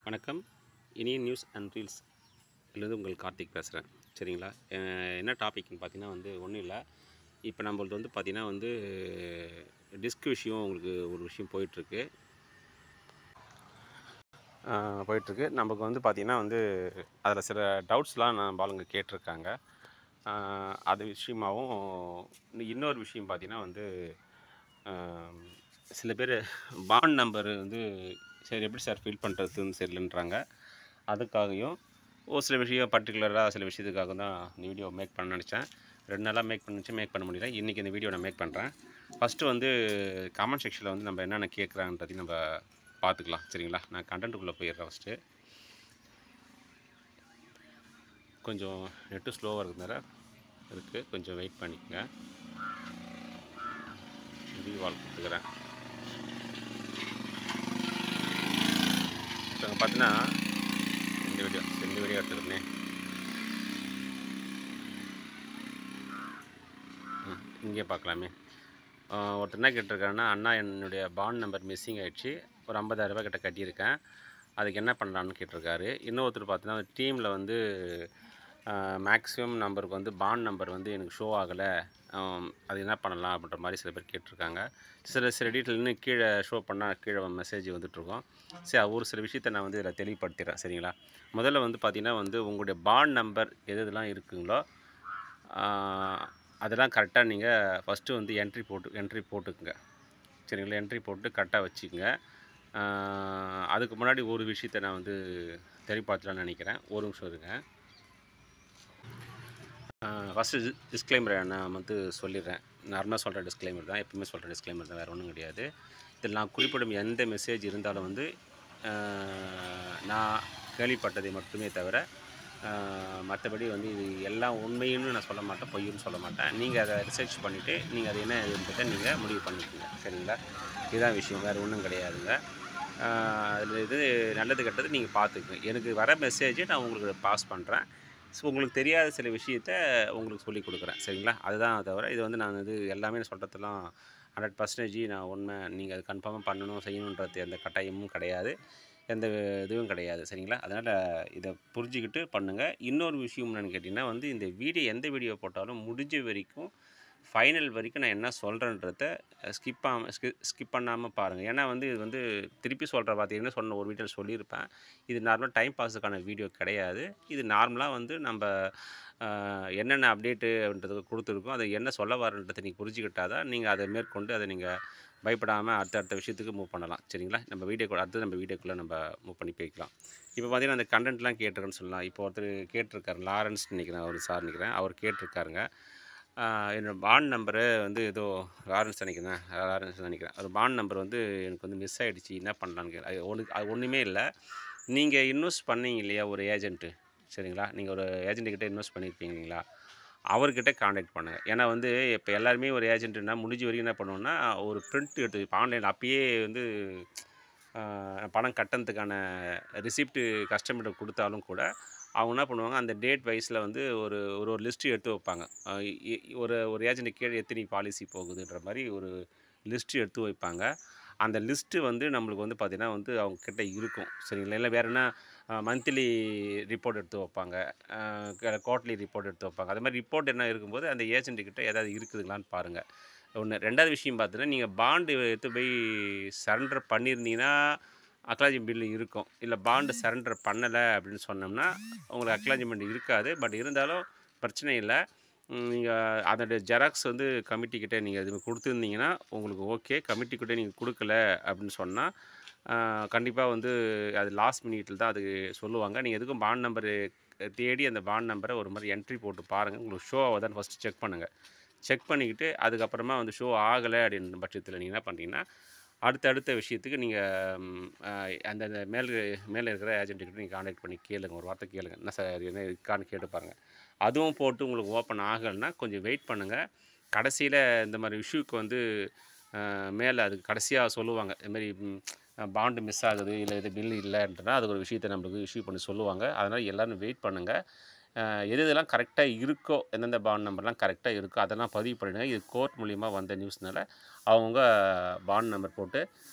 வணக்கம். இனிய news and reels இதுலேருந்து உங்கள் கார்த்திக் பேசுகிறேன். சரிங்களா? என்ன டாபிக்னு பார்த்தீங்கன்னா ஒன்றும் இல்லை. இப்போ நம்மளது பார்த்தீங்கன்னா டிஸ்க் விஷயம் உங்களுக்கு ஒரு விஷயம் போயிட்டுருக்கு. நமக்கு பார்த்தீங்கன்னா அதில் சில டவுட்ஸ்லாம் நம்ம ஆளுங்க கேட்டிருக்காங்க. அது விஷயமாகவும் இன்னொரு விஷயம் பார்த்தீங்கன்னா சில பேர் பாண்ட் நம்பர் சரி எப்படி சார் ஃபில் பண்ணுறதுன்னு சரியில்லைன்றாங்க. அதுக்காகவும் ஒரு சில விஷயம் பர்டிகுலராக சில விஷயத்துக்காக தான் இந்த வீடியோ மேக் பண்ண நினச்சேன். 2 நாளாக மேக் பண்ண முடியல. இன்றைக்கி இந்த வீடியோ நான் மேக் பண்ணுறேன். ஃபஸ்ட்டு கமெண்ட் செக்ஷனில் நம்ம என்னென்ன கேட்குறாங்கன்றதையும் நம்ம பார்த்துக்கலாம். சரிங்களா? நான் கண்டென்ட்டுக்குள்ளே போயிடுறேன். ஃபஸ்ட்டு கொஞ்சம் நெட்டு ஸ்லோவாக இருக்குது. கொஞ்சம் வெயிட் பண்ணிக்கோங்க. வால் கொடுத்துக்கிறேன். இப்போ பார்த்தீங்கன்னா இந்த வீடியோ எடுத்துக்கிறேன். இங்கே பார்க்கலாமே. ஒருத்தர் என்ன கேட்டிருக்காருன்னா, அண்ணா என்னுடைய பாண்ட் நம்பர் மிஸ்ஸிங் ஆகிடுச்சு, ஒரு 50,000 கிட்ட கட்டியிருக்கேன், அதுக்கு என்ன பண்ணலான்னு கேட்டிருக்காரு. இன்னொருத்தர் பார்த்தீங்கன்னா டீமில் மேக்ஸிமம் நம்பருக்கு பாண்ட் நம்பர் எனக்கு ஷோ ஆகலை, அது என்ன பண்ணலாம் அப்படின்ற மாதிரி சில பேர் கேட்டிருக்காங்க. சில டீட்டெயில் இன்னும் கீழே ஷோ பண்ணால் கீழே மெசேஜ் வந்துட்டுருக்கோம். சரி, ஒரு சில விஷயத்தை நான் இதில் தெளிவுபடுத்திடுறேன். சரிங்களா? முதல்ல பார்த்தீங்கன்னா உங்களுடைய பாண்ட் நம்பர் எதெல்லாம் இருக்குங்களோ அதெல்லாம் கரெக்டாக நீங்கள் ஃபஸ்ட்டு என்ட்ரி போட்டுக்குங்க. சரிங்களா? என்ட்ரி போட்டு கரெக்டாக வச்சுக்கோங்க. அதுக்கு முன்னாடி ஒரு விஷயத்தை நான் தெளிவுபடுத்தலாம்னு நினைக்கிறேன். ஒரு நிமிஷம் இருங்க. ஃபஸ்ட்டு டிஸ்க்ளைமரை நான் சொல்லிடுறேன். நார்மலாக சொல்கிற டிஸ்க்ளைமர் தான், எப்பவுமே சொல்கிற டிஸ்க்ளைமர் தான், வேறு ஒன்றும் கிடையாது. இதில் நான் குறிப்பிடும் எந்த மெசேஜ் இருந்தாலும் நான் கேள்விப்பட்டதை மட்டுமே தவிர மற்றபடி இது எல்லாம் உண்மைன்னு நான் சொல்ல மாட்டேன், பொய்ன்னு சொல்ல மாட்டேன். நீங்கள் அதை ரிசர்ச் பண்ணிவிட்டு நீங்கள் அது என்ன இதுன்றதை நீங்கள் முடிவு பண்ணிக்கோங்க. சரிங்களா? இதுதான் விஷயம், வேறு ஒன்றும் கிடையாதுங்க. அதில் நல்லது கெட்டது நீங்கள் பார்த்துக்குங்க. எனக்கு வர மெசேஜை நான் உங்களுக்கு பாஸ் பண்ணுறேன். ஸோ உங்களுக்கு தெரியாத சில விஷயத்த உங்களுக்கு சொல்லிக் கொடுக்குறேன். சரிங்களா? அதுதான் தவிர இது நான் எல்லாமே சொல்கிறதெல்லாம் 100% நான் உண்மை, நீங்கள் அது கன்ஃபார்மாக பண்ணணும் செய்யணுன்றது எந்த கட்டாயமும் கிடையாது, எந்த இதுவும் கிடையாது. சரிங்களா? அதனால் இதை புரிஞ்சுக்கிட்டு பண்ணுங்கள். இன்னொரு விஷயம் என்னென்னு கேட்டிங்கன்னா இந்த எந்த வீடியோ போட்டாலும் முடிஞ்ச வரைக்கும் ஃபைனல் வரைக்கும் நான் என்ன சொல்கிறேன்றத ஸ்கிப் பண்ணாமல் பாருங்கள். ஏன்னா இது திருப்பி சொல்கிற பார்த்தீங்கன்னா சொன்ன ஒரு வீடியோவில் சொல்லியிருப்பேன். இது நார்மலாக டைம் பாஸுக்கான வீடியோ கிடையாது. இது நார்மலாக நம்ம என்னென்ன அப்டேட்டு அப்படின்றது கொடுத்துருக்கோம், அதை என்ன சொல்ல வரன்றதை நீங்கள் புரிஞ்சுக்கிட்டால் தான் நீங்கள் அதை மேற்கொண்டு அதை நீங்கள் பயப்படாமல் அடுத்த விஷயத்துக்கு மூவ் பண்ணலாம். சரிங்களா? நம்ம வீடியோக்குள்ளே நம்ம மூவ் பண்ணி போய்க்கலாம். இப்போ பார்த்தீங்கன்னா அந்த கண்டென்ட்லாம் கேட்டிருக்கேன்னு சொல்லலாம். இப்போ ஒருத்தர் கேட்டிருக்காரு, லாரன்ஸ் நினைக்கிறேன், அவர் சார் நினைக்கிறேன், அவர் கேட்டிருக்காருங்க. என்னோடய பாண்ட் நம்பரு ஏதோ லாரன்ஸ் நினைக்கிறேன். ஒரு பாண்ட் நம்பர் எனக்கு மிஸ் ஆகிடுச்சு, என்ன பண்ணலான்னு அது ஒன்றுமே இல்லை. நீங்கள் இன்வெஸ்ட் பண்ணீங்க இல்லையா ஒரு ஏஜென்ட்டு, சரிங்களா? நீங்கள் ஒரு ஏஜென்ட்டுக்கிட்ட இன்வெஸ்ட் பண்ணியிருப்பீங்க இல்லைங்களா, அவர்கிட்ட காண்டாக்ட் பண்ணுங்கள். ஏன்னா இப்போ எல்லாருமே ஒரு ஏஜென்ட்டுன்னா முடிஞ்ச வரைக்கும் என்ன பண்ணுவோன்னா, ஒரு பிரிண்ட் எடுத்து இப்போ ஆன்லைனில் அப்பயே பணம் கட்டினதுக்கான ரிசிப்ட்டு கஸ்டமர்கிட்ட கொடுத்தாலும் கூட அவங்க என்ன பண்ணுவாங்க, அந்த டேட் வைஸில் ஒரு ஒரு லிஸ்ட்டு எடுத்து வைப்பாங்க. ஒரு ஏஜென்ட்டு கீழே எத்தனை பாலிசி போகுதுன்ற மாதிரி ஒரு லிஸ்ட்டு எடுத்து வைப்பாங்க. அந்த லிஸ்ட்டு நம்மளுக்கு பார்த்திங்கன்னா அவங்கக்கிட்ட இருக்கும். சரிங்களா? இல்லை வேறு என்ன மந்த்லி ரிப்போர்ட் எடுத்து வைப்பாங்க, குவார்ட்டர்லி ரிப்போர்ட் எடுத்து வைப்பாங்க. அது மாதிரி ரிப்போர்ட் என்ன இருக்கும்போது அந்த ஏஜென்ட்டுக்கிட்ட ஏதாவது இருக்குதுங்களான்னு பாருங்கள். ஒன்று. 2வது விஷயம் பார்த்தீங்கன்னா, நீங்கள் பாண்டு எடுத்து போய் சரண்டர் பண்ணியிருந்தீங்கன்னா அக்னாலஜ்மெண்ட் பில்லு இருக்கும். இல்லை பாண்டு சரண்டர் பண்ணலை அப்படின்னு சொன்னோம்னா உங்களுக்கு அக்னாலஜ்மெண்ட் இருக்காது. பட் இருந்தாலும் பிரச்சனை இல்லை. நீங்கள் அதோடைய ஜெராக்ஸ் கமிட்டிக்கிட்ட நீங்கள் இது கொடுத்துருந்தீங்கன்னா உங்களுக்கு ஓகே. கமிட்டிக்கிட்ட நீங்கள் கொடுக்கல அப்படின்னு சொன்னால் கண்டிப்பாக அது லாஸ்ட் மினிட்டில் தான் அது சொல்லுவாங்க. நீங்கள் எதுக்கும் பாண்ட் நம்பரு தேடி அந்த பாண்ட் நம்பரை ஒரு மாதிரி என்ட்ரி போட்டு பாருங்கள். உங்களுக்கு ஷோ ஆகுதான்னு ஃபஸ்ட்டு செக் பண்ணுங்கள். செக் பண்ணிக்கிட்டு அதுக்கப்புறமா ஷோ ஆகலை அப்படின்ற பட்சத்தில் நீங்கள் என்ன பண்ணுறீங்கன்னா, அடுத்த விஷயத்துக்கு நீங்கள் அந்தந்த மேலே இருக்கிற ஏஜென்ட்டுக்கிட்ட நீங்கள் காண்டாக்ட் பண்ணி கேளுங்க. ஒரு வார்த்தை கேளுங்க, என்ன சார் என்ன இருக்கான்னு கேட்டு பாருங்கள். அதுவும் போட்டு உங்களுக்கு ஓப்பன் ஆகலைன்னா கொஞ்சம் வெயிட் பண்ணுங்கள். கடைசியில் இந்த மாதிரி இஷ்யூக்கு மேலே அதுக்கு கடைசியாக சொல்லுவாங்க, இதுமாரி பாண்டு மிஸ் ஆகுது, இல்லை இது பில் இல்லைன்றனா அது ஒரு விஷயத்தை நம்மளுக்கு இஷ்யூ பண்ணி சொல்லுவாங்க. அதனால் எல்லோரும் வெயிட் பண்ணுங்கள். எதெல்லாம் கரெக்டாக இருக்கோ, எந்தெந்த பாண்ட் நம்பர்லாம் கரெக்டாக இருக்கோ அதெல்லாம் பதிவு பண்ணிடுங்க. இது கோர்ட் மூலிமா வந்த நியூஸ்னால் அவங்க பாண்ட் நம்பர் போட்டு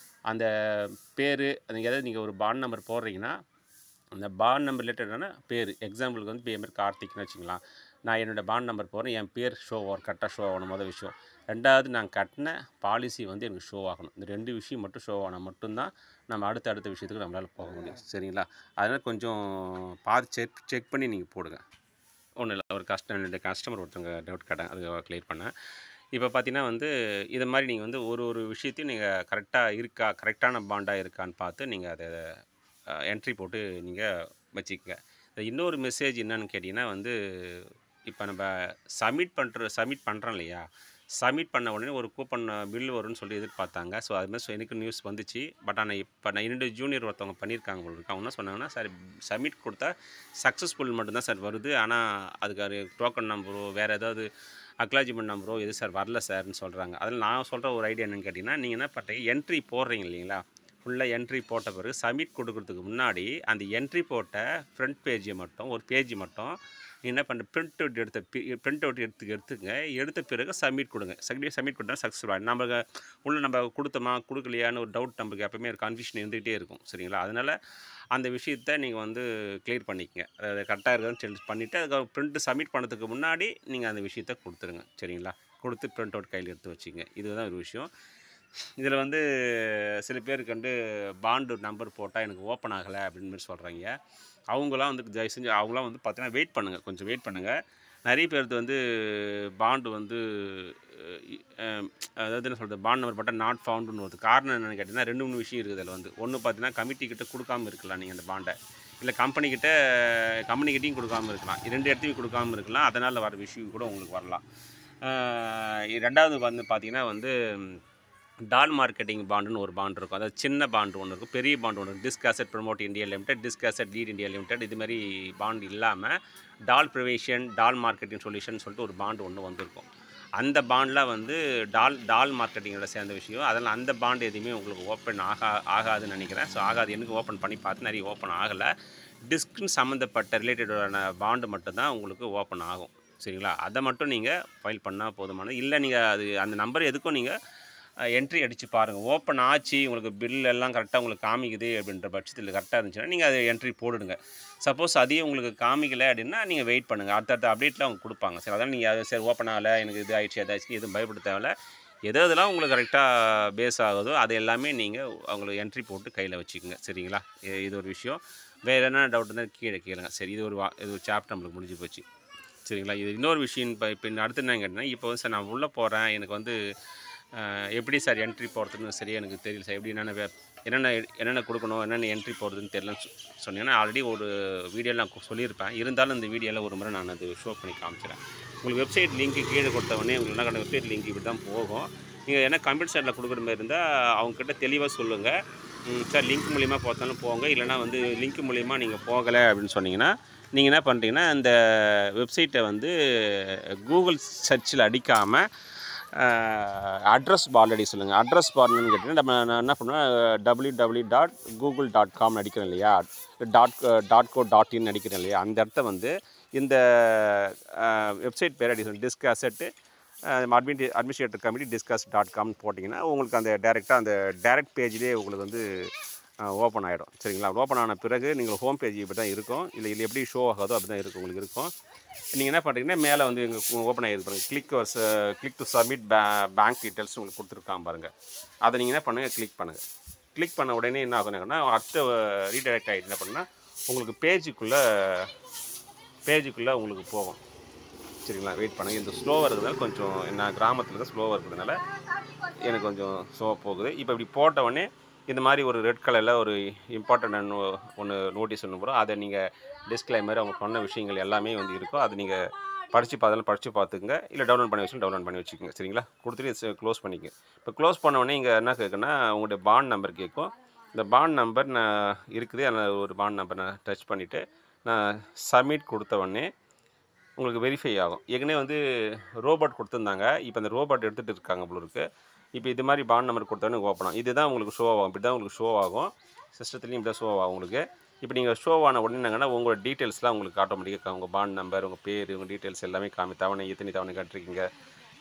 அந்த பேர், நீங்கள் ஒரு பாண்ட் நம்பர் போடுறீங்கன்னா அந்த பாண்ட் நம்பர் ரிலேட்டடான பேர் எக்ஸாம்பிளுக்கு வந்து பேர் கார்த்திக்னு வச்சுக்கலாம். நான் என்னோடய பாண்ட் நம்பர் போடுறேன், என் பேர் கரெக்டாக ஷோ ஆகணும் மொதல் விஷயம். 2வது நான் கட்டின பாலிசி வந்து எனக்கு ஷோ ஆகணும். இந்த 2 விஷயம் மட்டும் ஷோ ஆனால் மட்டும்தான் நம்ம அடுத்த விஷயத்துக்கு நம்மளால் போக முடியும். சரிங்களா? அதனால் கொஞ்சம் பார்த்து செக் பண்ணி நீங்கள் போடுங்க. ஒன்றும் இல்லை, ஒரு என்னுடைய கஸ்டமர் ஒருத்தவங்க டவுட் கேட்டாங்க, அது கிளியர் பண்ணேன். இப்போ பார்த்தீங்கன்னா வந்து இது மாதிரி நீங்கள் வந்து ஒரு விஷயத்தையும் நீங்கள் கரெக்டான பாண்டாக இருக்கான்னு பார்த்து நீங்கள் அதை என்ட்ரி போட்டு நீங்கள் வச்சுக்கங்க. இன்னொரு மெசேஜ் என்னன்னு கேட்டிங்கன்னா வந்து, இப்போ நம்ம சப்மிட் பண்ணுறோம் இல்லையா? சப்மிட் பண்ண உடனே ஒரு கூப்பன் பில் வரும்னு சொல்லி எதிர்பார்த்தாங்க. ஸோ அதுமாதிரி எனக்கு நியூஸ் வந்துச்சு. பட் ஆனால் இப்போ நான் 2 ஜூனியர் ஒருத்தவங்க பண்ணியிருக்காங்க போல இருக்கு. அவங்க என்ன சொன்னாங்கன்னா, சார் சப்மிட் கொடுத்தா சக்ஸஸ்ஃபுல் மட்டும்தான் சார் வருது. ஆனால் அதுக்கு டோக்கன் நம்பரோ வேறு ஏதாவது அக்னாலஜ்மெண்ட் நம்பரோ எது சார் வரல சார்ன்னு சொல்கிறாங்க. அதில் நான் சொல்கிற ஒரு ஐடியா என்னென்னு கேட்டிங்கன்னா, நீங்கள் என்ன பண்ணுறீங்க, என்ட்ரி போடுறீங்க இல்லைங்களா? ஃபுல்லாக என்ட்ரி போட்ட பிறகு சப்மிட் கொடுக்குறதுக்கு முன்னாடி அந்த என்ட்ரி போட்ட ஃப்ரண்ட் பேஜை மட்டும் ஒரு பேஜ் மட்டும் என்ன பண்ணுற பிரிண்ட் அவுட் எடுத்துங்க. எடுத்த பிறகு சப்மிட் கொடுங்க. சப்மிட் கொடுத்தா சக்ஸஸ்ஃபுல் ஆகிடும். நம்ம கொடுத்தோமா கொடுக்கலையான்னு ஒரு டவுட் நமக்கு எப்பவுமே ஒரு கன்ஃபியூஷன் இருந்துகிட்டே இருக்கும். சரிங்களா? அதனால் அந்த விஷயத்தை நீங்கள் வந்து கிளியர் பண்ணிக்கங்க. அதாவது கரெக்டாக இருக்கான்னு செக் பண்ணிவிட்டு அதுக்கு பிரிண்ட் சப்மிட் பண்ணுறதுக்கு முன்னாடி நீங்கள் அந்த விஷயத்தை கொடுத்துருங்க. சரிங்களா? கொடுத்து பிரிண்ட் அவுட் கையில் எடுத்து வச்சுங்க. இதுதான் ஒரு விஷயம். இதில் வந்து சில பேருக்கு வந்து பாண்டு நம்பர் போட்டால் எனக்கு ஓப்பன் ஆகலை அப்படின்னு மாதிரி சொல்கிறாங்க. அவங்களாம் வந்து தயவு செஞ்சு அவங்களாம் வந்து பார்த்தீங்கன்னா வெயிட் பண்ணுங்கள், கொஞ்சம் வெயிட் பண்ணுங்கள். நிறைய பேருக்கு வந்து பாண்டு வந்து அதாவது என்ன சொல்கிறது, பாண்ட் நம்பர் போட்டால் நாட் ஃபவுண்டுன்னு வருது. காரணம் என்னென்னு கேட்டிங்கன்னா 2-3 விஷயம் இருக்குது அதில் வந்து. ஒன்று பார்த்தீங்கன்னா கமிட்டிக்கிட்ட கொடுக்காமல் இருக்கலாம் நீங்கள் அந்த பாண்டை, இல்லை கம்பெனிக்கிட்டையும் கொடுக்காமல் இருக்கலாம். 2 இடத்தையும் கொடுக்காமல் இருக்கலாம். அதனால் வர விஷயம் கூட உங்களுக்கு வரலாம். 2வது வந்து பார்த்தீங்கன்னா வந்து டால் மார்க்கெட்டிங் பாண்டுன்னு ஒரு பாண்டு இருக்கும். அதாவது சின்ன பாண்டு ஒன்று இருக்கும், பெரிய பாண்டு ஒன்று இருக்கும். Disk asset promote India limited, disk asset lead India limited, இதுமாதிரி பாண்டு இல்லாமல் டால் ப்ரிவேஷன் டால் மார்க்கெட்டிங் சொல்யூஷன் சொல்லிட்டு ஒரு பாண்டு ஒன்று வந்திருக்கும். அந்த பாண்டில் வந்து டால் மார்க்கெட்டிங்கோட சேர்ந்த விஷயம். அதனால் அந்த பாண்டு எதுவுமே உங்களுக்கு ஓப்பன் ஆகாதுன்னு நினைக்கிறேன். ஸோ ஆகாது. எனக்கு ஓப்பன் பண்ணி பார்த்து நிறைய ஓப்பன் ஆகலை. டிஸ்க்குன்னு சம்மந்தப்பட்ட ரிலேட்டடான பாண்டு மட்டும்தான் உங்களுக்கு ஓப்பன் ஆகும். சரிங்களா? அதை மட்டும் நீங்கள் ஃபைல் பண்ணால் போதுமானது. இல்லை நீங்கள் அந்த நம்பர் எதுக்கும் நீங்கள் என்ட்ரி அடித்து பாருங்கள். ஓப்பன் ஆச்சு, உங்களுக்கு பில் எல்லாம் கரெக்டாக உங்களுக்கு காமிக்குது அப்படின்ற பட்சத்தில் கரெக்டாக இருந்துச்சுன்னா நீங்கள் அதை என்ட்ரி போடுங்க. சப்போஸ் அதையும் உங்களுக்கு காமிக்கலை அப்படின்னா நீங்கள் வெயிட் பண்ணுங்கள். அடுத்த அப்டேட்டில் அவங்க கொடுப்பாங்க. சரி, அதான் நீங்கள் சரி ஓப்பன் ஆகலை, எனக்கு இது ஆயிடுச்சு அதாச்சு எதுவும் பயப்பட தேவையில்ல. எதெல்லாம் உங்களுக்கு கரெக்டாக பேஸ் ஆகுதோ அது எல்லாமே நீங்கள் அவங்களுக்கு என்ட்ரி போட்டு கையில் வச்சுக்கோங்க. சரிங்களா? இது ஒரு விஷயம். வேறு என்ன டவுட் இருந்தால் கீழே கேளுங்க. சரி, இது ஒரு சாப்டர் நம்மளுக்கு முடிஞ்சு போச்சு. சரிங்களா? இது இன்னொரு விஷயம். இப்போ அடுத்து என்ன கேட்டிங்கன்னா, இப்போ வந்து சார் நான் உள்ளே போகிறேன், எனக்கு வந்து எப்படி சார் என்ட்ரி போடுறதுன்னு சரியாக எனக்கு தெரியல சார். எப்படி என்னென்ன கொடுக்கணும், என்னென்ன என்ட்ரி போடுறதுன்னு தெரியலன்னு சொன்னீங்கன்னா, ஆல்ரெடி ஒரு வீடியோவில் நான் சொல்லியிருப்பேன். இருந்தாலும் இந்த வீடியோவில் ஒரு முறை நான் அது ஷோ பண்ணி காமிக்கிறேன். உங்களுக்கு வெப்சைட் லிங்க்கு கீழே கொடுத்தவொடனே உங்களுக்கு என்ன வெப்சைட் லிங்க் இப்படி தான் போகும். நீங்கள் என்ன கம்ப்யூட்டர் சென்டரில் கொடுக்குற மாதிரி இருந்தால் அவங்கக்கிட்ட தெளிவாக சொல்லுங்கள். சார் லிங்க் மூலிமா பார்த்தாலும் போங்க, இல்லைனா வந்து லிங்க் மூலிமா நீங்கள் போகலை அப்படின்னு சொன்னீங்கன்னா, நீங்கள் என்ன பண்ணுறீங்கன்னா, இந்த வெப்சைட்டை வந்து கூகுள் சர்ச்சில் அடிக்காமல் அட்ரஸ் பார் அடி சொல்லுங்கள். அட்ரஸ் பார்னு கேட்டிங்கன்னா நான் என்ன பண்ணுவேன், www.google.com அடிக்கிறேன் இல்லையா, .co.in அடிக்கிறேன் இல்லையா, அந்த இடத்த வந்து இந்த வெப்சைட் பேர் அடி சொல்லுங்கள். Disk asset administrator committee discuss.com போட்டிங்கன்னா உங்களுக்கு அந்த டேரெக்ட் பேஜ்லேயே உங்களுக்கு வந்து ஓப்பன் ஆகிடும். சரிங்களா? ஓப்பன் ஆன பிறகு நீங்கள் ஹோம் பேஜ் இப்படி தான் இருக்கும். இல்லை எப்படி ஷோ ஆகாதோ அப்படி தான் இருக்கும் உங்களுக்கு இருக்கும். நீங்கள் என்ன பண்ணுறீங்கன்னா, மேலே வந்து எங்கள் ஓப்பன் ஆகிருக்கு பாருங்கள், click to submit bank details உங்களுக்கு கொடுத்துருக்கான் பாருங்கள். அதை நீங்கள் என்ன பண்ணுங்கள், கிளிக் பண்ணுங்கள். கிளிக் பண்ண உடனே என்ன ஆகுதுன்னா, அடுத்த ரீடைரக்ட் ஆகிட்டு என்ன பண்ணுன்னா உங்களுக்கு பேஜுக்குள்ளே உங்களுக்கு போகும். சரிங்களா? வெயிட் பண்ணுங்கள். இந்த ஸ்லோவாக இருக்கிறதுனால கொஞ்சம் என்ன கிராமத்தில் தான் ஸ்லோவாக இருக்கிறதுனால எனக்கு கொஞ்சம் ஸ்லோவாக போகுது. இப்போ இப்படி போட்ட உடனே இந்த மாதிரி ஒரு ரெட் கலரில் ஒரு இம்பார்ட்டண்ட் ஒன்று நோட்டீஸ் ஒன்று வரும். அதை நீங்கள் டிஸ்க்ளைமர் அவங்க சொன்ன விஷயங்கள் எல்லாமே வந்து இருக்கும். அது நீங்கள் படித்து பார்த்துக்குங்க. இல்லை டவுன்லோட் பண்ணி வச்சுக்கோங்க. சரிங்களா? கொடுத்துட்டு க்ளோஸ் பண்ணிக்கங்க. இப்போ க்ளோஸ் பண்ண உடனே இங்கே என்ன கேட்குன்னா, உங்களுடைய பாண்ட் நம்பர் கேட்கும். இந்த பாண்ட் நம்பர் நான் இருக்குது, அதில் ஒரு பாண்ட் நம்பர் நான் டச் பண்ணிவிட்டு நான் சப்மிட் கொடுத்த உடனே உங்களுக்கு வெரிஃபை ஆகும். ஏற்கனவே வந்து ரோபோட் கொடுத்துருந்தாங்க. இப்போ அந்த ரோபோட் எடுத்துகிட்டு இருக்காங்க போல இருக்குது. இப்போ இது மாதிரி பாண்ட் நம்பர் கொடுத்தோன்னே ஓப்பன் ஆகும். இதுதான் உங்களுக்கு ஷோ ஆகும். இப்படி தான் உங்களுக்கு ஷோ ஆகும். சிஸ்டத்துலேயும் இப்படி தான் ஷோ ஆகும் உங்களுக்கு. இப்போ நீங்கள் ஷோ ஆன உடனே என்னங்கன்னா, உங்களோட டீட்டெயில்ஸ்லாம் உங்களுக்கு ஆட்டோமேட்டிக்காக உங்கள் பாண்ட் நம்பர், உங்கள் பேர், உங்கள் டீட்டெயில்ஸ் எல்லாமே எத்தனை தவணை கட்டிருக்கீங்க,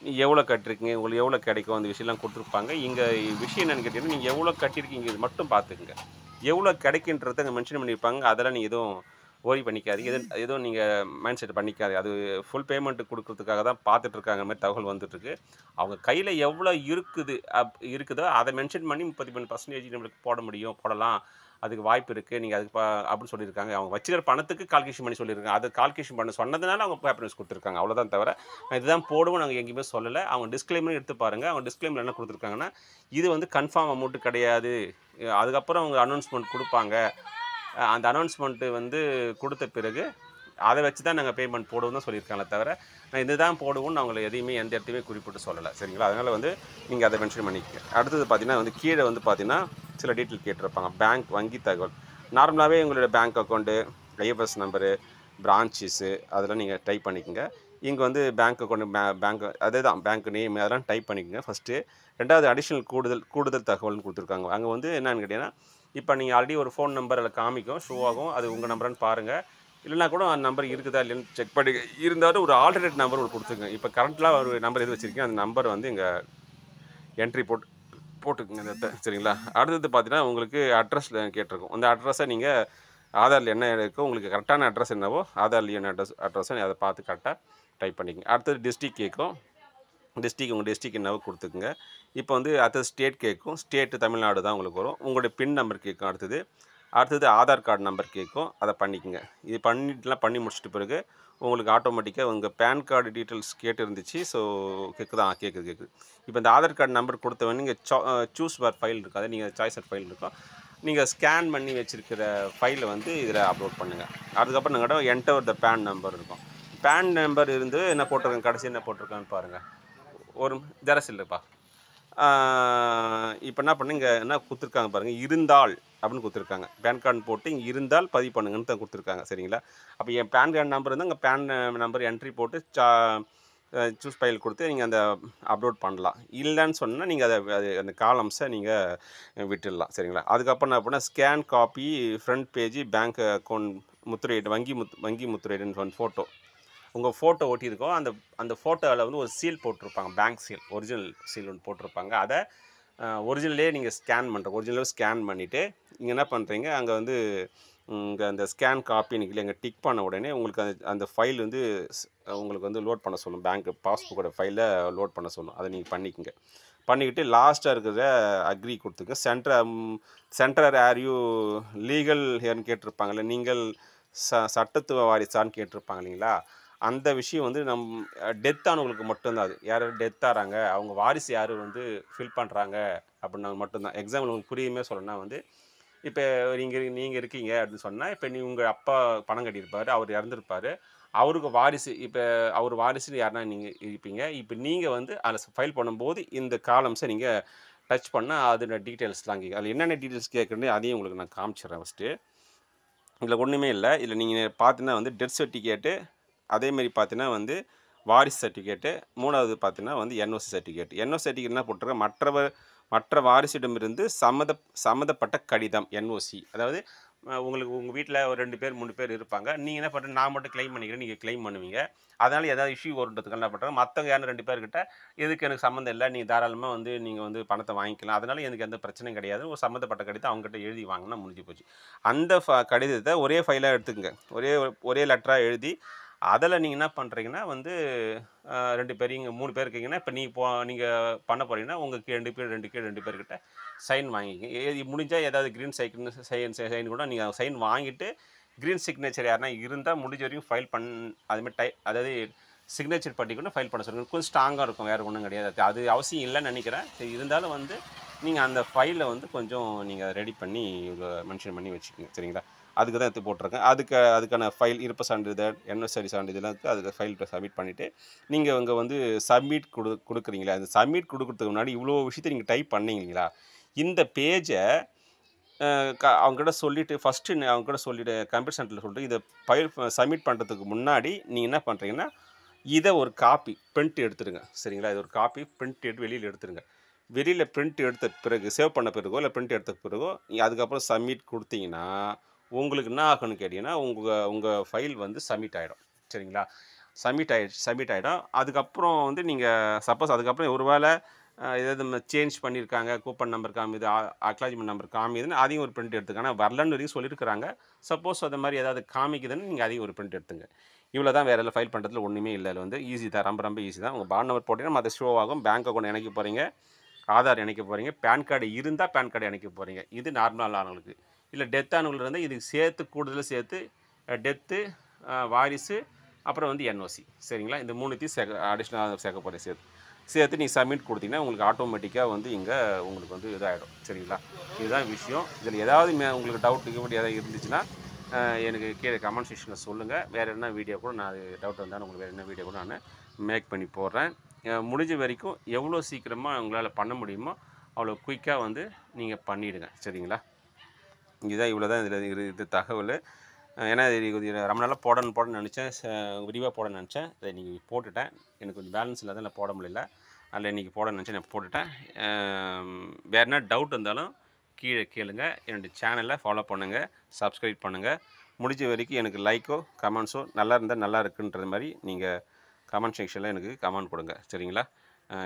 நீங்கள் எவ்வளோ கட்டிருக்கீங்க, உங்களுக்கு எவ்வளோ கிடைக்கும், அந்த விஷயம்லாம் கொடுத்துருப்பாங்க. இங்கே விஷயம் என்னென்னு கேட்டிங்கன்னா, நீங்கள் எவ்வளோ கட்டியிருக்கீங்க இது மட்டும் பார்த்துக்குங்க. எவ்வளோ கிடைக்குன்றத அங்கே மென்ஷன் பண்ணியிருப்பாங்க. அதெல்லாம் நீங்கள் எதுவும் ஓரி பண்ணிக்காதீங்க. எதுவும் நீங்கள் மைண்ட் செட் பண்ணிக்காதீங்க. அது ஃபுல் பேமெண்ட் கொடுக்கறதுக்காக தான் பார்த்துட்ருக்காங்க மாதிரி தகவல் வந்துட்டுருக்கு. அவங்க கையில் எவ்வளோ இருக்குதோ அதை மென்ஷன் பண்ணி 33% நம்மளுக்கு போட முடியும், போடலாம். அதுக்கு வாய்ப்பு இருக்குது. நீங்கள் அதுக்கு அப்படின்னு சொல்லியிருக்காங்க. அவங்க வச்சுக்கிற பணத்துக்கு கால்குலேஷன் பண்ணி சொல்லியிருக்காங்க. அது கால்குலேஷன் பண்ண சொன்னதுனால அவங்க பேப்பர் நியூஸ் கொடுத்துருக்காங்க. அவ்வளோதான் தவிர நான் இதுதான் போடுவோம் நாங்கள் எங்கேயுமே சொல்லலை. அவங்க டிஸ்க்ளைமரும் எடுத்து பாருங்கள். அவங்க டிஸ்க்ளைமர் என்ன கொடுத்துருக்காங்கன்னா, இது வந்து கன்ஃபார்ம் அமௌண்ட்டு கிடையாது. அதுக்கப்புறம் அவங்க அனௌன்ஸ்மெண்ட் கொடுப்பாங்க. அந்த அனௌன்ஸ்மெண்ட்டு வந்து கொடுத்த பிறகு அதை வச்சு தான் நாங்கள் பேமெண்ட் போடுவோம் தான் சொல்லியிருக்காங்களே தவிர, நான் இதுதான் போடுவோம்னு அவங்கள எதையுமே எந்த இடத்தையுமே குறிப்பிட்டு சொல்லலை. சரிங்களா? அதனால் வந்து நீங்கள் அதை மென்ஷன் பண்ணிக்கங்க. அடுத்தது பார்த்தீங்கன்னா வந்து கீழே வந்து பார்த்தீங்கன்னா சில டீட்டெயில் கேட்டிருப்பாங்க. பேங்க் வங்கி தகவல். நார்மலாகவே உங்களோட bank account, IFS number, branches அதெல்லாம் நீங்கள் டைப் பண்ணிக்கோங்க. இங்கே வந்து பேங்க் அக்கௌண்ட் பேங்க் அதே தான் பேங்க் நேம் அதெல்லாம் டைப் பண்ணிக்கோங்க ஃபஸ்ட்டு. ரெண்டாவது அடிஷ்னல் கூடுதல் தகவல்னு கொடுத்துருக்காங்க. அங்கே வந்து என்னென்னு கேட்டிங்கன்னா, இப்போ நீங்கள் ஆல்ரெடி ஒரு ஃபோன் நம்பர் அதில் காமிக்கும், ஷோ ஆகும். அது உங்கள் நம்பரான்னு பாருங்கள். இல்லைனா கூட அந்த நம்பர் இருக்குதா இல்லைன்னு செக் பண்ணி இருந்தாலும் ஒரு ஆல்டர்னேட் நம்பர் ஒரு கொடுத்துருங்க. இப்போ கரண்ட்லாம் ஒரு நம்பர் எது வச்சுருக்கீங்க அந்த நம்பர் வந்து இங்கே என்ட்ரி போட்டுக்குங்க இந்த இடத்த. சரிங்களா? அடுத்தது பார்த்தீங்கன்னா உங்களுக்கு அட்ரஸில் கேட்டிருக்கும். அந்த அட்ரஸை நீங்கள் ஆதாரில் என்ன இருக்கோ உங்களுக்கு கரெக்டான அட்ரஸ் என்னவோ ஆதாரில் என்ன அட்ரஸை அதை பார்த்து கரெக்டாக டைப் பண்ணிக்கங்க. அடுத்தது டிஸ்ட்ரிக் கேட்கும். உங்கள் டிஸ்ட்ரிக் என்னவோ கொடுத்துக்குங்க. இப்போ வந்து அடுத்தது ஸ்டேட் கேட்கும். ஸ்டேட்டு தமிழ்நாடு தான் உங்களுக்கு வரும். உங்களுடைய பின் நம்பர் கேட்கும். அடுத்தது ஆதார் கார்டு நம்பர் கேட்கும். அதை பண்ணிக்கோங்க. இது பண்ணி முடிச்சிட்ட பிறகு உங்களுக்கு ஆட்டோமேட்டிக்காக உங்கள் பேன் கார்டு டீட்டெயில்ஸ் கேட்டு இருந்துச்சு. ஸோ கேட்குது. இப்போ இந்த ஆதார் கார்டு நம்பர் கொடுத்தவொடனே நீங்கள் சூஸ் வர் ஃபைல் இருக்கும். அதை நீங்கள் சாய்ஸ் ஃபைல் இருக்கும். நீங்கள் ஸ்கேன் பண்ணி வச்சுருக்கிற ஃபைலை வந்து இதில் அப்லோட் பண்ணுங்கள். அதுக்கப்புறம் நாங்கள் என்டர் த பேன் நம்பர் இருக்கும். பேன் நம்பர் இருந்து என்ன போட்டிருக்கேன், கடைசி என்ன போட்டிருக்கான்னு பாருங்கள். ஒரு ஜெராக்ஸ் இல்லைப்பா. இப்போ என்ன பண்ணுங்க, என்ன கொடுத்துருக்காங்க பாருங்கள், இருந்தால் அப்படின்னு கொடுத்துருக்காங்க. பேன் கார்டு போட்டு இங்கே இருந்தால் பதிவு பண்ணுங்கன்னு தான் கொடுத்துருக்காங்க. சரிங்களா? அப்போ என் பேன் கார்டு நம்பர் இருந்தால் அங்கே பேன் நம்பர் என்ட்ரி போட்டு சூஸ் ஃபைல் கொடுத்து நீங்கள் அந்த அப்லோட் பண்ணலாம். இல்லைன்னு சொன்னால் நீங்கள் அது அந்த காலம்ஸை நீங்கள் விட்டுடலாம். சரிங்களா? அதுக்கப்புறம் என்ன பண்ணால் scan copy front page bank account முத்திரையிட்டு வங்கி முத்திரையிடுன்னு சொன்ன ஃபோட்டோ உங்கள் ஃபோட்டோ ஒட்டியிருக்கோம். அந்த ஃபோட்டோவில் வந்து ஒரு சீல் போட்டிருப்பாங்க. பேங்க் சீல், ஒரிஜினல் சீல் ஒன்று போட்டிருப்பாங்க. அதை ஒரிஜினலே நீங்கள் ஒரிஜினலாக ஸ்கேன் பண்ணிவிட்டு நீங்கள் என்ன பண்ணுறீங்க, அங்கே வந்து இங்கே அந்த ஸ்கேன் காப்பி நீங்கள் இங்கே டிக் பண்ண உடனே உங்களுக்கு அந்த ஃபைல் வந்து உங்களுக்கு வந்து லோட் பண்ண சொல்லும். பேங்க் பாஸ்புக்கோட ஃபைலை லோட் பண்ண சொல்லும். அதை நீங்கள் பண்ணிக்கிட்டு லாஸ்ட்டாக இருக்கிற அக்ரி கொடுத்துங்க. சென்டர் ஆர் யூ லீகல் ஹேர்னு கேட்டிருப்பாங்கல்ல, நீங்கள் சட்டத்துவ வாரிசான்னு கேட்டிருப்பாங்க இல்லைங்களா? அந்த விஷயம் வந்து டெத் ஆனவங்களுக்கு மட்டும்தான். அது யார் டெத் ஆகிறாங்க, அவங்க வாரிசு யார் வந்து ஃபில் பண்ணுறாங்க அப்படின்னா மட்டும்தான். எக்ஸாம்பிள் உங்களுக்கு புரியுமே சொல்லணும்னா வந்து, இப்போ நீங்கள் இருக்கீங்க அப்படின்னு சொன்னால், இப்போ உங்கள் அப்பா பணம் கட்டியிருப்பார், அவர் இறந்துருப்பார், அவருக்கு வாரிசு, இப்போ அவர் வாரிசுன்னு யாருன்னா நீங்கள் இருப்பீங்க. இப்போ நீங்கள் வந்து அதில் ஃபைல் பண்ணும்போது இந்த காலம்ஸை நீங்கள் டச் பண்ணால் அதோட டீட்டெயில்ஸ்லாம் கேட்கும். அதில் என்னென்ன டீட்டெயில்ஸ் கேட்குறேன்னு அதையும் உங்களுக்கு நான் காமிச்சிடுறேன் ஃபஸ்ட்டு. இதில் ஒன்றுமே இல்லை. இதில் நீங்கள் பார்த்தீங்கன்னா வந்து டெத் சர்டிஃபிகேட்டு, அதேமாரி பார்த்தீங்கன்னா வந்து வாரிசு சர்டிஃபிகேட்டு, மூணாவது பார்த்தீங்கன்னா வந்து என்ஓசி சர்டிஃபிகேட். என்ஓசி சர்டிஃபிகேட் என்ன போட்டிருக்கேன், மற்ற வாரிசிடமிருந்து சம்மந்தப்பட்ட கடிதம் என்ஓசி. அதாவது உங்களுக்கு உங்கள் வீட்டில் ஒரு 2 பேர் 3 பேர் இருப்பாங்க. நீங்கள் என்ன பண்ணுறது, நான் மட்டும் கிளைம் பண்ணிக்கிறேன், நீங்கள் கிளைம் பண்ணுவீங்க. அதனால் ஏதாவது இஷ்யூ வருன்றதுக்கு என்ன பண்ணுறாங்க, மற்றவங்க யாரும் 2 பேர்கிட்ட எதுக்கு எனக்கு சம்மந்தம் இல்லை, நீங்கள் தாராளமாக வந்து நீங்கள் வந்து பணத்தை வாங்கிக்கலாம், அதனால் எனக்கு எந்த பிரச்சனையும் கிடையாது, ஒரு சம்மந்தப்பட்ட கடிதம் அவங்ககிட்ட எழுதி வாங்கினா முடிஞ்சு போச்சு. அந்த கடிதத்தை ஒரே ஃபைலாக எடுத்துக்கங்க. ஒரே லெட்டராக எழுதி அதில் நீங்கள் என்ன பண்ணுறீங்கன்னா வந்து 2 பேர் 3 பேர் இருக்கீங்கன்னா, இப்போ நீங்கள் பண்ண போகிறீங்கன்னா உங்களுக்கு 2 பேர்கிட்ட சைன் வாங்கிக்கிங்க. முடிஞ்சால் ஏதாவது க்ரீன் சைன் கூட நீங்கள் சைன் வாங்கிட்டு க்ரீன் சிக்னேச்சர் யாருன்னா இருந்தால் முடிஞ்ச வரைக்கும் ஃபைல் அதுமாதிரி அதாவது சிக்னேச்சர் பண்ணிக்கணும் ஃபைல் பண்ண சொல்லுங்கள். கொஞ்சம் ஸ்ட்ராங்காக இருக்கும், வேறு ஒன்றும் கிடையாது. அது அவசியம் இல்லைன்னு நினைக்கிறேன். சரி, இருந்தாலும் வந்து நீங்கள் அந்த ஃபைலை வந்து கொஞ்சம் நீங்கள் ரெடி பண்ணி மென்ஷன் பண்ணி வச்சுக்கோங்க. சரிங்களா? அதுக்கு தான் எடுத்து போட்டிருக்கேன். அதுக்கான ஃபைல் இருப்பு சான்றிதழ், என்எஸ்ஐடி சான்றிதழ்லாம் இருக்குது. அதுக்கு ஃபைல் சப்மிட் பண்ணிவிட்டு நீங்கள் அங்கே வந்து சப்மிட் கொடுக்குறீங்களா, அந்த சப்மிட் கொடுக்குறதுக்கு முன்னாடி இவ்வளோ விஷயத்தை நீங்கள் டைப் பண்ணீங்களா, இந்த பேஜை அவங்ககிட்ட சொல்லிவிட்டு ஃபஸ்ட்டு அவங்ககிட்ட சொல்லிவிட்டு கம்ப்யூட்டர் சென்டரில் சொல்லிட்டு இதை ஃபைல் சப்மிட் பண்ணுறதுக்கு முன்னாடி நீங்கள் என்ன பண்ணுறீங்கன்னா, இதை ஒரு காப்பி பிரிண்ட் எடுத்துடுங்க. சரிங்களா? இது ஒரு காப்பி பிரிண்ட் எடுத்து வெளியில் எடுத்துருங்க. வெளியில் பிரிண்ட் எடுத்த பிறகு சேவ் பண்ண பிறகோ இல்லை பிரிண்ட் எடுத்த பிறகோ நீங்கள் அதுக்கப்புறம் சப்மிட் கொடுத்தீங்கன்னா உங்களுக்கு என்ன ஆகும்னு கேட்டிங்கன்னா, உங்கள் ஃபைல் வந்து சப்மிட் ஆகிடும். சரிங்களா? சப்மிட் ஆகிடும். அதுக்கப்புறம் வந்து நீங்கள் சப்போஸ் அதுக்கப்புறம் ஒரு வேளை ஏதாவது சேஞ்ச் பண்ணியிருக்காங்க, கூப்பன் நம்பர் காமிது, அக்னாலஜ்மெண்ட் நம்பர் காமிதுன்னு அதையும் ஒரு பிரிண்ட் எடுத்துங்க. ஆனால் வரலன்னு வரைக்கும் சொல்லியிருக்கிறாங்க. சப்போஸ் அது மாதிரி ஏதாவது காமிக்குதுன்னு நீங்கள் அதையும் ஒரு பிரிண்ட் எடுத்துங்க. இவ்வளோ தான், வேறு எல்லாம் ஃபைல் பண்ணுறதுல ஒன்றுமே இல்லை. அதில் வந்து ஈஸி தான், ரொம்ப ரொம்ப ஈஸி தான். உங்கள் பாண்ட் நம்பர் போட்டிங்கன்னா அது ஷோ ஆகும். பேங்க் அக்கௌண்ட் இணைக்க போகிறீங்க, ஆதார் இணைக்க போகிறீங்க, பேன் கார்டு இருந்தால் பேன் கார்டு இணைக்க போகிறீங்க. இது நார்மல் ஆனவங்களுக்கு. இல்லை டெத் ஆனவங்களுக்கு இருந்தால் இதுக்கு சேர்த்து கூடுதலாக சேர்த்து டெத்து, வாரிசு, அப்புறம் வந்து என்ஓசி. சரிங்களா? இந்த 3த்தையும் அடிஷ்னலாக சேர்க்க போகிறேன். சேர்த்து நீங்கள் சப்மிட் கொடுத்தீங்கன்னா உங்களுக்கு ஆட்டோமேட்டிக்காக வந்து இங்கே உங்களுக்கு வந்து இதாகிடும். சரிங்களா? இதுதான் விஷயம். இதில் ஏதாவது உங்களுக்கு டவுட் ஏதாவது இருந்துச்சுன்னா எனக்கு கீழே கமெண்ட் செக்ஷனில் சொல்லுங்கள். வேறு என்ன வீடியோ கூட நான் டவுட் வந்தாலும் உங்களுக்கு வேறு என்ன வீடியோ கூட நான் மேக் பண்ணி போடுறேன். முடிஞ்ச வரைக்கும் எவ்வளோ சீக்கிரமாக உங்களால் பண்ண முடியுமோ அவ்வளோ குயிக்காக வந்து நீங்கள் பண்ணிவிடுங்க. சரிங்களா? இதுதான், இவ்வளோ தான் இதில் இது தகவல். ஏன்னா இது ரொம்ப நாளாக போடணும்னு நினச்சேன், விரிவாக போடணும்னு நினச்சேன். அதை இன்றைக்கி போட்டுட்டேன். எனக்கு கொஞ்சம் பேலன்ஸ் இல்லாத நான் போட முடியல. அதில் இன்றைக்கி போடணும்னு நினச்சேன், நான் போட்டுட்டேன். வேறு என்ன டவுட் இருந்தாலும் கீழே கேளுங்க. என்னுடைய சேனலை ஃபாலோ பண்ணுங்கள், சப்ஸ்கிரைப் பண்ணுங்கள். முடிஞ்ச வரைக்கும் எனக்கு லைக்கோ கமெண்ட்ஸோ நல்லா இருந்தால் நல்லா இருக்குன்றது மாதிரி நீங்கள் கமெண்ட் செக்ஷனில் எனக்கு கமெண்ட் கொடுங்க. சரிங்களா?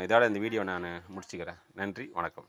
இதோட இந்த வீடியோ நான் முடிச்சுக்கிறேன். நன்றி, வணக்கம்.